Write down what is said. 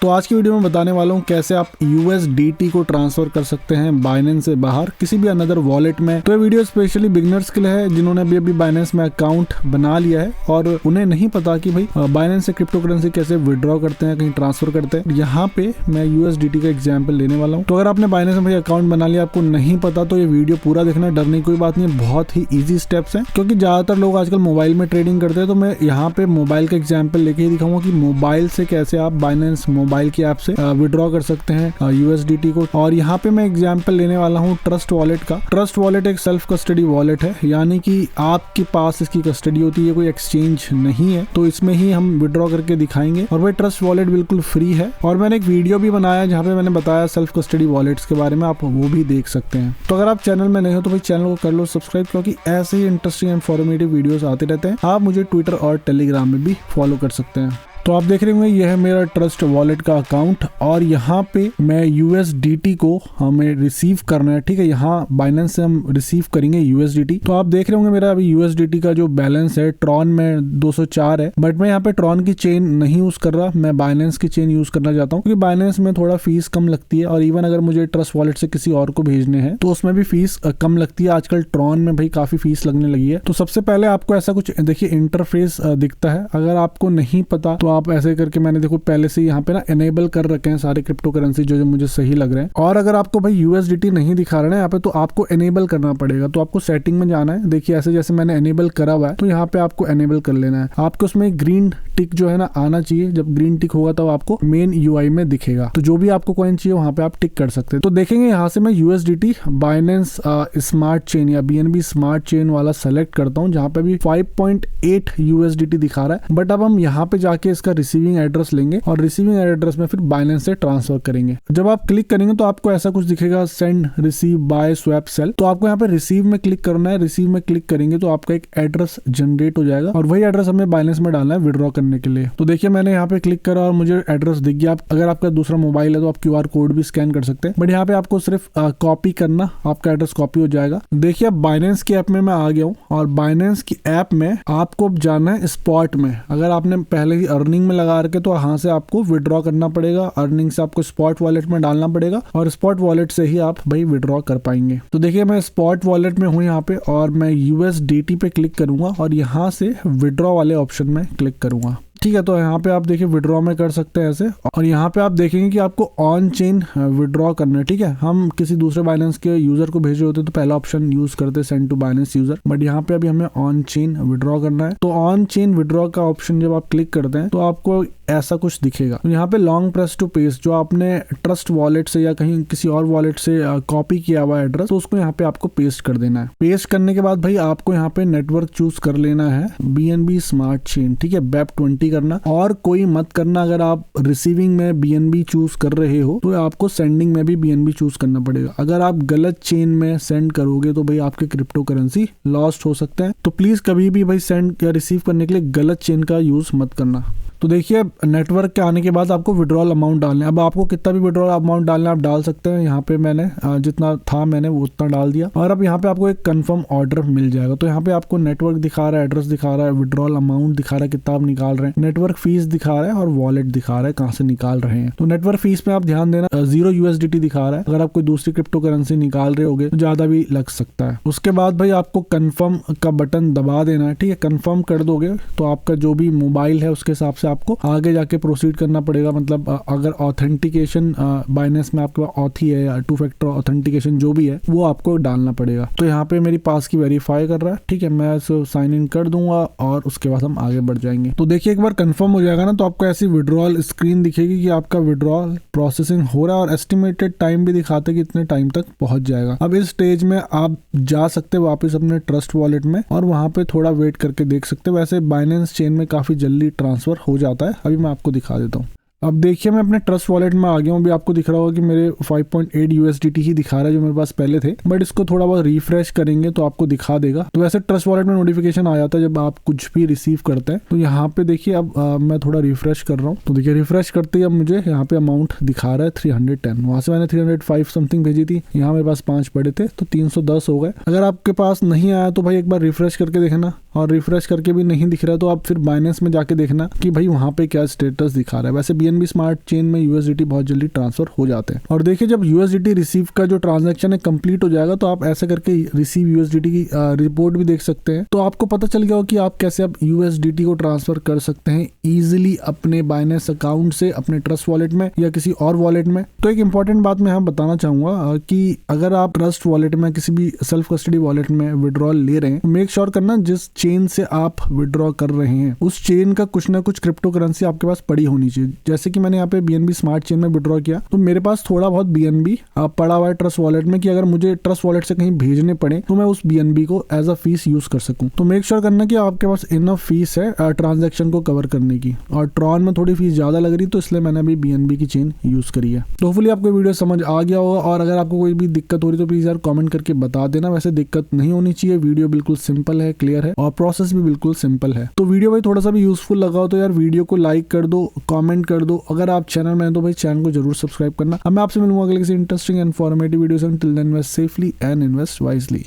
तो आज की वीडियो में बताने वाला हूँ कैसे आप USDT को ट्रांसफर कर सकते हैं बाइनेंस से बाहर किसी भी अनदर वॉलेट में। तो ये वीडियो स्पेशली बिगिनर्स के लिए है जिन्होंने अभी बाइनेंस में अकाउंट बना लिया है और उन्हें नहीं पता कि भाई बाइनेंस से क्रिप्टो करेंसी कैसे विड्रॉ करते हैं, कहीं ट्रांसफर करते हैं। यहाँ पे मैं USDT का एग्जाम्पल लेने वाला हूँ। तो अगर आपने बाइनेंस में भाई अकाउंट बना लिया, आपको नहीं पता तो ये वीडियो पूरा देखना, डरने की कोई बात नहीं है। बहुत ही ईजी स्टेप्स हैं क्योंकि ज्यादातर लोग आजकल मोबाइल में ट्रेडिंग करते हैं। तो मैं यहाँ पे मोबाइल का एग्जाम्पल लेके ही दिखाऊंगा कि मोबाइल से कैसे आप बाइनेंस मोबाइल की ऐप से विड्रॉ कर सकते हैं USDT को। और यहाँ पे मैं एग्जाम्पल लेने वाला हूँ ट्रस्ट वॉलेट का। ट्रस्ट वॉलेट एक सेल्फ कस्टडी वॉलेट है, यानी कि आपके पास इसकी कस्टडी होती है, कोई एक्सचेंज नहीं है। तो इसमें ही हम विड्रॉ करके दिखाएंगे और भाई ट्रस्ट वॉलेट बिल्कुल फ्री है। और मैंने एक वीडियो भी बनाया जहाँ पे मैंने बताया सेल्फ कस्टडी वॉलेट्स के बारे में, आप वो भी देख सकते हैं। तो अगर आप चैनल में नहीं हो तो भाई चैनल को कर लो सब्सक्राइब, क्योंकि ऐसे ही इंटरेस्टिंग इन्फॉर्मेटिव वीडियोस आते रहते हैं। आप मुझे ट्विटर और टेलीग्राम में भी फॉलो कर सकते हैं। तो आप देख रहे होंगे यह है मेरा ट्रस्ट वॉलेट का अकाउंट और यहाँ पे मैं USDT को हमें रिसीव करना है। ठीक है, यहाँ बाइनेंस से हम रिसीव करेंगे USDT। तो आप देख रहे होंगे मेरा अभी USDT का जो बैलेंस है ट्रॉन में 204 है, बट मैं यहाँ पे ट्रॉन की चेन नहीं यूज कर रहा, मैं बाइनेंस की चेन यूज करना चाहता हूँ क्योंकि बाइनेंस में थोड़ा फीस कम लगती है। और इवन अगर मुझे ट्रस्ट वॉलेट से किसी और को भेजने हैं तो उसमें भी फीस कम लगती है। आजकल ट्रॉन में भाई काफी फीस लगने लगी है। तो सबसे पहले आपको ऐसा कुछ देखिए इंटरफेस दिखता है। अगर आपको नहीं पता तो आप ऐसे करके, मैंने देखो पहले से यहाँ पे ना एनेबल कर रखे हैं सारे क्रिप्टो करेंसी जो मुझे सही लग रहे हैं। और अगर आपको भाई USDT नहीं दिखा रहा है यहाँ पे तो आपको एनेबल करना पड़ेगा। तो आपको सेटिंग में जाना है, देखिए ऐसे जैसे मैंने एनेबल करा हुआ है तो यहाँ पे आपको एनेबल कर लेना है। आपको उसमें ग्रीन टिक जो है ना आना चाहिए। जब ग्रीन टिक होगा तो आपको मेन UI में दिखेगा। तो जो भी आपको कॉइन चाहिए वहां पे आप टिक कर सकते हैं। तो देखेंगे यहाँ से मैं USDT बाइनेंस स्मार्ट चेन या BNB स्मार्ट चेन वाला सेलेक्ट करता हूँ जहाँ पे भी 5.8 USDT दिखा रहा है। बट अब हम यहाँ पे जाके इसका रिसीविंग एड्रेस लेंगे और रिसीविंग एड्रेस में फिर बाइनेंस से ट्रांसफर करेंगे। जब आप क्लिक करेंगे तो आपको ऐसा कुछ दिखेगा, send, receive, buy, swap, sell. तो आपको यहाँ पे रिसीव में क्लिक करना है। रिसीव में क्लिक करेंगे तो आपका एक एड्रेस जनरेट हो जाएगा और वही एड्रेस हमें बाइनेंस में डालना है विड्रॉ करने के लिए। तो देखिए मैंने यहाँ पे क्लिक करा और मुझे एड्रेस दिख गया। अगर आपका दूसरा मोबाइल है तो आप QR कोड भी स्कैन कर सकते हैं, बट यहाँ पे आपको सिर्फ कॉपी करना, आपका एड्रेस कॉपी हो जाएगा। देखिए अब बाइनेंस की ऐप में मैं आ गया हूँ और बाइनेंस की ऐप में आपको जाना है स्पॉट में। अगर आपने पहले ही अर्निंग में लगा रखे तो यहाँ से आपको विड्रॉ करना पड़ेगा। अर्निंग से आपको स्पॉट वॉलेट में डालना पड़ेगा और स्पॉट वॉलेट से ही आप भाई विड्रॉ कर पाएंगे। तो देखिए मैं स्पॉट वॉलेट में हूँ यहाँ पे और मैं USDT पे क्लिक करूंगा और यहाँ से विड्रॉ वाले ऑप्शन में क्लिक करूंगा। ठीक है, तो यहाँ पे आप देखिए विड्रॉ में कर सकते हैं ऐसे। और यहाँ पे आप देखेंगे कि आपको ऑन चेन विड्रॉ करना है। ठीक है, हम किसी दूसरे बाइनेंस के यूजर को भेजे होते तो पहला ऑप्शन यूज करते send to Binance user, but यहाँ पे अभी हमें ऑन चेन विड्रॉ करना है। तो ऑन चेन विड्रॉ का ऑप्शन जब आप क्लिक करते हैं तो आपको ऐसा कुछ दिखेगा। तो यहाँ पे लॉन्ग प्रेस टू पेस्ट, जो आपने ट्रस्ट वॉलेट से या कहीं किसी और वॉलेट से कॉपी किया हुआ एड्रेस, तो उसको यहाँ पे आपको पेस्ट कर देना है। पेस्ट करने के बाद भाई आपको यहाँ पे नेटवर्क चूज कर लेना है BNB स्मार्ट चेन। ठीक है, BEP20 करना और कोई मत करना। अगर आप रिसीविंग में BNB चूज कर रहे हो तो आपको सेंडिंग में भी BNB चूज करना पड़ेगा। अगर आप गलत चेन में सेंड करोगे तो भाई आपके क्रिप्टो करेंसी लॉस्ट हो सकते हैं। तो प्लीज कभी भी भाई सेंड या रिसीव करने के लिए गलत चेन का यूज मत करना। तो देखिए नेटवर्क के आने के बाद आपको विड्रॉल अमाउंट डालना है। अब आपको कितना भी विड्रॉल अमाउंट डालना है आप डाल सकते हैं। यहाँ पे मैंने जितना था मैंने वो उतना डाल दिया और अब यहाँ पे आपको एक कंफर्म ऑर्डर मिल जाएगा। तो यहाँ पे आपको नेटवर्क दिखा रहा है, एड्रेस दिखा रहा है, विड्रॉल अमाउंट दिखा रहा है कितना आप निकाल रहे हैं, नेटवर्क फीस दिखा रहा है और वॉलेट दिखा रहा है कहाँ से निकाल रहे हैं। तो नेटवर्क फीस में आप ध्यान देना 0 USDT दिखा रहा है। अगर आप कोई दूसरी क्रिप्टो करेंसी निकाल रहे होगे तो ज्यादा भी लग सकता है। उसके बाद भाई आपको कंफर्म का बटन दबा देना है। ठीक है, कंफर्म कर दोगे तो आपका जो भी मोबाइल है उसके हिसाब से आपको आगे जाके प्रोसीड करना पड़ेगा। मतलब अगर ऑथेंटिकेशन बाइनेंस में आपके पास ऑथी है या 2 फैक्टर ऑथेंटिकेशन जो भी है वो आपको डालना पड़ेगा। तो यहाँ पे मेरी पास की वेरीफाई कर रहा है। ठीक है, मैं इसको साइन इन कर दूंगा और उसके बाद हम आगे बढ़ जाएंगे। तो देखिए एक बार कंफर्म हो जाएगा ना तो आपको ऐसी विड्रॉल स्क्रीन दिखेगी कि आपका विड्रॉल प्रोसेसिंग हो रहा है और एस्टिमेटेड टाइम भी दिखाते कि इतने टाइम तक पहुंच जाएगा। अब इस स्टेज में आप जा सकते हैं वापस अपने ट्रस्ट वॉलेट में और वहां पे थोड़ा वेट करके देख सकते हैं। वैसे बाइनेंस चेन में काफी जल्दी ट्रांसफर हो जाता है। अभी मैं आपको दिखा देता हूँ। अब देखिए मैं अपने ट्रस्ट वॉलेट में आ गया हूँ। अभी आपको दिख रहा होगा कि मेरे 5.8 USDT ही दिखा रहा है जो मेरे पास पहले थे, बट इसको थोड़ा बहुत रिफ्रेश करेंगे तो आपको दिखा देगा। तो वैसे ट्रस्ट वॉलेट में नोटिफिकेशन आ जाता है जब आप कुछ भी रिसीव करते हैं। तो यहाँ पे देखिए अब मैं थोड़ा रिफ्रेश कर रहा हूँ। तो देखिए रिफ्रेश करते ही अब मुझे यहाँ पे अमाउंट दिखा रहा है 310। वहां से मैंने 305 समथिंग भेजी थी, यहाँ मेरे पास 5 पड़े थे तो 310 हो गए। अगर आपके पास नहीं आया तो भाई एक बार रिफ्रेश करके देखना, और रिफ्रेश करके भी नहीं दिख रहा है तो आप फिर बाइनेंस में जाके देखना कि भाई वहाँ पे क्या स्टेटस दिखा रहा है। वैसे BNB स्मार्ट चेन में USDT बहुत जल्दी ट्रांसफर हो जाते हैं। और देखिए जब USDT रिसीव का जो ट्रांजैक्शन है कंप्लीट हो जाएगा तो आप ऐसे करके रिसीव USDT की रिपोर्ट भी देख सकते हैं। तो आपको पता चल गया हो कि आप कैसे आप USDT को ट्रांसफर कर सकते हैं इजीली अपने बाइनेंस अकाउंट से अपने ट्रस्ट वॉलेट में या किसी और वॉलेट में। तो एक इंपॉर्टेंट बात मैं यहाँ बताना चाहूंगा कि अगर आप ट्रस्ट वॉलेट में किसी भी सेल्फ कस्टडी वॉलेट में विड्रॉल ले रहे हैं, मेक श्योर करना जिस चेन से आप विड्रॉ कर रहे हैं उस चेन का कुछ ना कुछ क्रिप्टो करेंसी आपके पास पड़ी होनी चाहिए। जैसे कि मैंने यहाँ पे BNB स्मार्ट चेन में विड्रॉ किया तो मेरे पास थोड़ा बहुत BNB पड़ा हुआ है ट्रस्ट वॉलेट में कि अगर मुझे ट्रस्ट वॉलेट से कहीं भेजने पड़े तो मैं उस BNB को एज अ फीस यूज कर सकूं। तो मेक श्योर करना कि आपके पास इनफ फीस है ट्रांजैक्शन को कवर करने की। और ट्रॉन में थोड़ी फीस ज्यादा लग रही तो इसलिए मैंने अभी BNB की चेन यूज करी है। तो होपफुली आपको वीडियो समझ आ गया होगा और अगर आपको कोई भी दिक्कत हो रही तो प्लीज यार कमेंट करके बता देना। वैसे दिक्कत नहीं होनी चाहिए, वीडियो बिल्कुल सिंपल है, क्लियर है और प्रोसेस भी बिल्कुल सिंपल है। तो वीडियो भाई थोड़ा सा भी यूजफुल लगा हो तो यार वीडियो को लाइक कर दो, कमेंट कर दो। अगर आप चैनल में हैं तो भाई चैनल को जरूर सब्सक्राइब करना। अब मैं आपसे मिलूंगा अगले किसी इंटरेस्टिंग इन्फॉर्मेटिव वीडियो से। Till then invest safely and invest wisely.